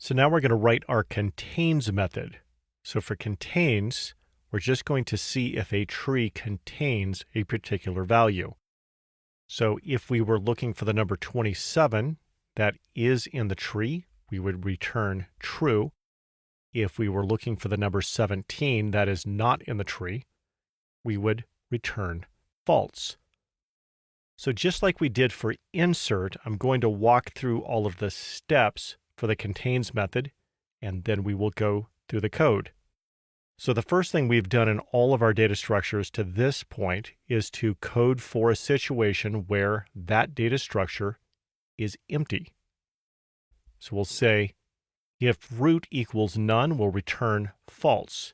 So now we're going to write our contains method. So for contains, we're just going to see if a tree contains a particular value. So if we were looking for the number 27 that is in the tree, we would return true. If we were looking for the number 17 that is not in the tree, we would return false. So just like we did for insert, I'm going to walk through all of the steps for the contains method, and then we will go through the code. So the first thing we've done in all of our data structures to this point is to code for a situation where that data structure is empty. So we'll say if root equals none, we'll return false.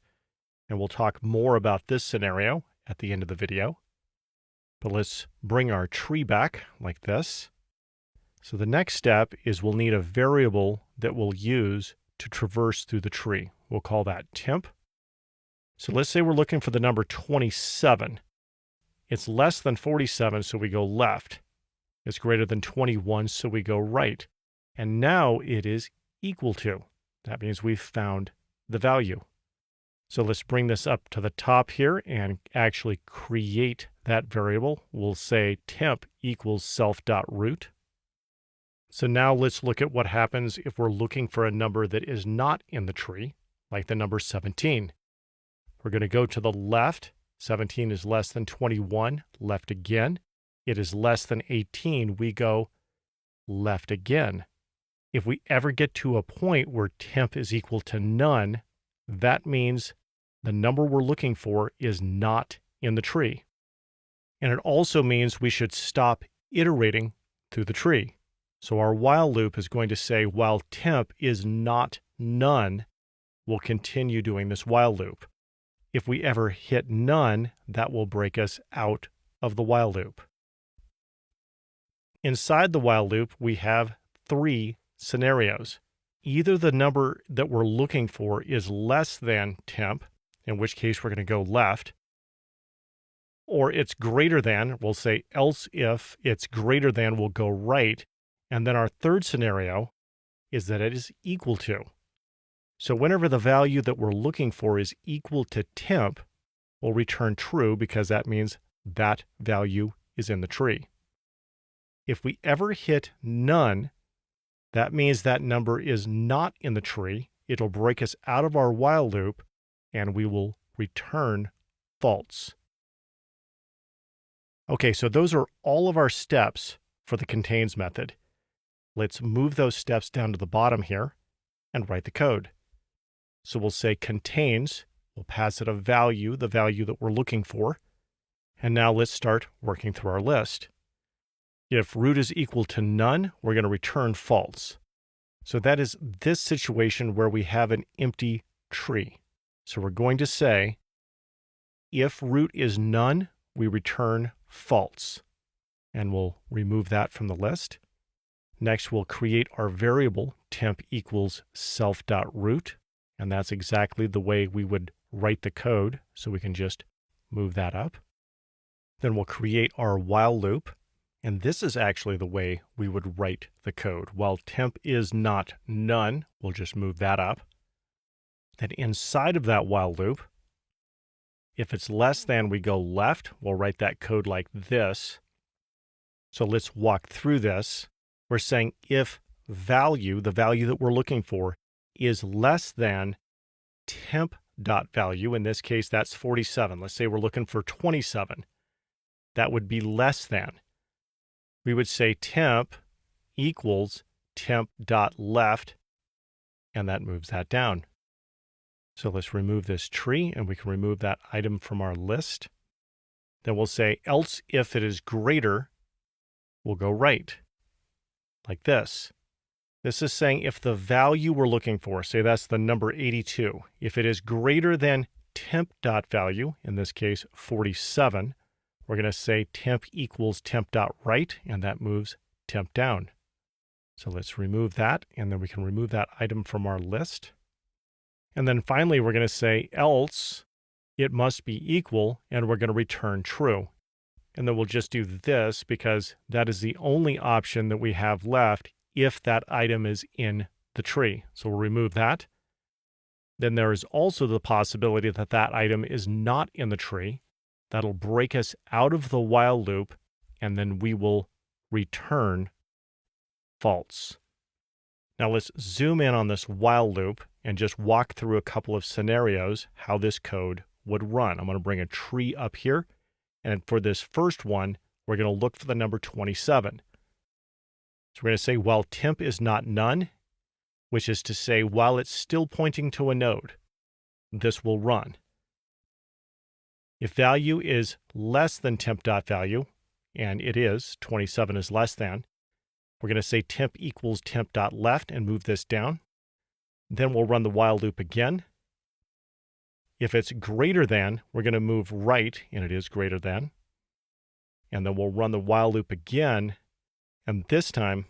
And we'll talk more about this scenario at the end of the video. But let's bring our tree back like this. So the next step is we'll need a variable that we'll use to traverse through the tree. We'll call that temp. So let's say we're looking for the number 27. It's less than 47, so we go left. It's greater than 21, so we go right. And now it is equal to. That means we've found the value. So let's bring this up to the top here and actually create that variable. We'll say temp equals self.root. So now let's look at what happens if we're looking for a number that is not in the tree, like the number 17. We're going to go to the left. 17 is less than 21, left again. It is less than 18, we go left again. If we ever get to a point where temp is equal to none, that means the number we're looking for is not in the tree. And it also means we should stop iterating through the tree. So our while loop is going to say while temp is not none, we'll continue doing this while loop. If we ever hit none, that will break us out of the while loop. Inside the while loop, we have three scenarios. Either the number that we're looking for is less than temp, in which case we're going to go left, or it's greater than, we'll say else if it's greater than, we'll go right. And then our third scenario is that it is equal to. So whenever the value that we're looking for is equal to temp, we'll return true because that means that value is in the tree. If we ever hit none, that means that number is not in the tree. It'll break us out of our while loop, and we will return false. Okay, so those are all of our steps for the contains method. Let's move those steps down to the bottom here and write the code. So we'll say contains, we'll pass it a value, the value that we're looking for. And now let's start working through our list. If root is equal to none, we're going to return false. So that is this situation where we have an empty tree. So we're going to say, if root is none, we return false. And we'll remove that from the list. Next, we'll create our variable temp equals self.root. And that's exactly the way we would write the code. So we can just move that up. Then we'll create our while loop. And this is actually the way we would write the code. While temp is not none, we'll just move that up. Then inside of that while loop, if it's less than, we go left. We'll write that code like this. So let's walk through this. We're saying if value, the value that we're looking for, is less than temp.value, in this case, that's 47. Let's say we're looking for 27. That would be less than. We would say temp equals temp.left, and that moves that down. So let's remove this tree, and we can remove that item from our list. Then we'll say else if it is greater, we'll go right, like this. This is saying if the value we're looking for, say that's the number 82, if it is greater than temp.value, in this case 47, we're going to say temp equals temp.right, and that moves temp down. So let's remove that, and then we can remove that item from our list. And then finally, we're going to say else it must be equal, and we're going to return true. And then we'll just do this because that is the only option that we have left if that item is in the tree. So we'll remove that. Then there is also the possibility that that item is not in the tree. That'll break us out of the while loop, and then we will return false. Now let's zoom in on this while loop and just walk through a couple of scenarios how this code would run. I'm going to bring a tree up here, and for this first one, we're going to look for the number 27. So we're going to say while temp is not none, which is to say while it's still pointing to a node, this will run. If value is less than temp.value, and it is, 27 is less than, we're going to say temp equals temp.left and move this down. Then we'll run the while loop again. If it's greater than, we're going to move right, and it is greater than. And then we'll run the while loop again, and this time,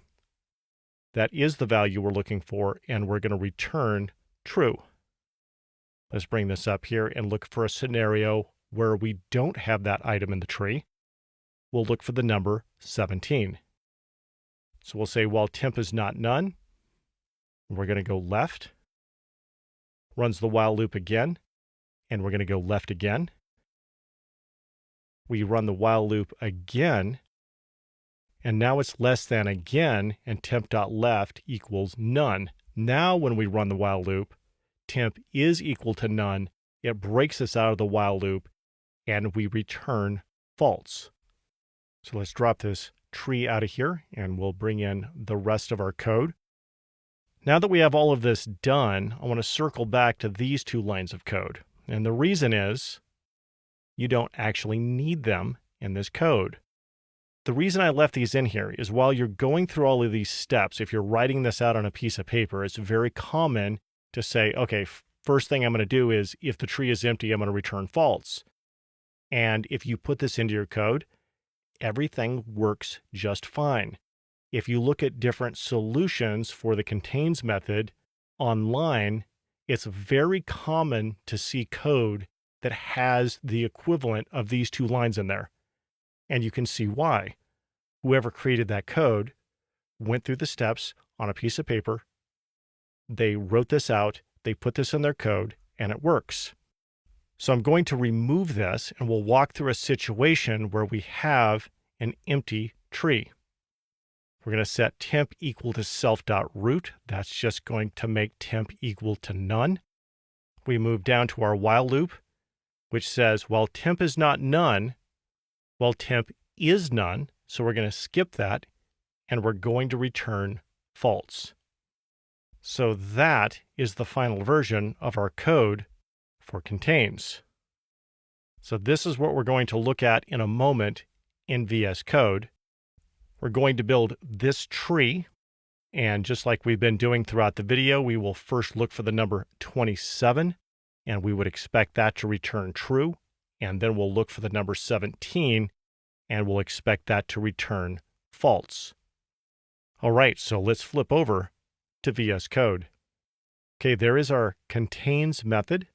that is the value we're looking for, and we're going to return true. Let's bring this up here and look for a scenario where we don't have that item in the tree. We'll look for the number 17. So we'll say while temp is not none, we're going to go left, runs the while loop again, and we're going to go left again. We run the while loop again, and now it's less than again, and temp.left equals none. Now when we run the while loop, temp is equal to none. It breaks us out of the while loop, and we return false. So let's drop this tree out of here, and we'll bring in the rest of our code. Now that we have all of this done, I want to circle back to these two lines of code. And the reason is you don't actually need them in this code. The reason I left these in here is while you're going through all of these steps, if you're writing this out on a piece of paper, it's very common to say, okay, first thing I'm going to do is if the tree is empty, I'm going to return false. And if you put this into your code, everything works just fine. If you look at different solutions for the contains method online, it's very common to see code that has the equivalent of these two lines in there. And you can see why. Whoever created that code went through the steps on a piece of paper. They wrote this out, they put this in their code, and it works. So I'm going to remove this, and we'll walk through a situation where we have an empty tree. We're going to set temp equal to self.root. That's just going to make temp equal to none. We move down to our while loop, which says while temp is not none, while temp is none, so we're going to skip that, and we're going to return false. So that is the final version of our code for contains. So this is what we're going to look at in a moment in VS Code. We're going to build this tree, and just like we've been doing throughout the video, we will first look for the number 27, and we would expect that to return true, and then we'll look for the number 17, and we'll expect that to return false. All right, so let's flip over to VS Code. Okay, there is our contains method.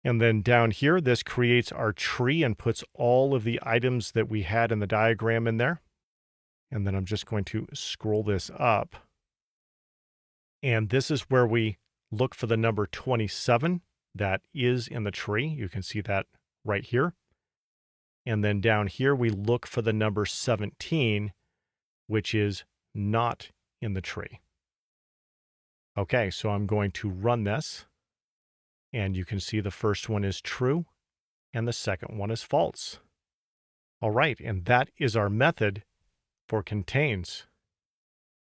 And then down here, this creates our tree and puts all of the items that we had in the diagram in there. And then I'm just going to scroll this up. And this is where we look for the number 27 that is in the tree. You can see that right here. And then down here, we look for the number 17, which is not in the tree. Okay, so I'm going to run this. And you can see the first one is true, and the second one is false. All right, and that is our method for contains.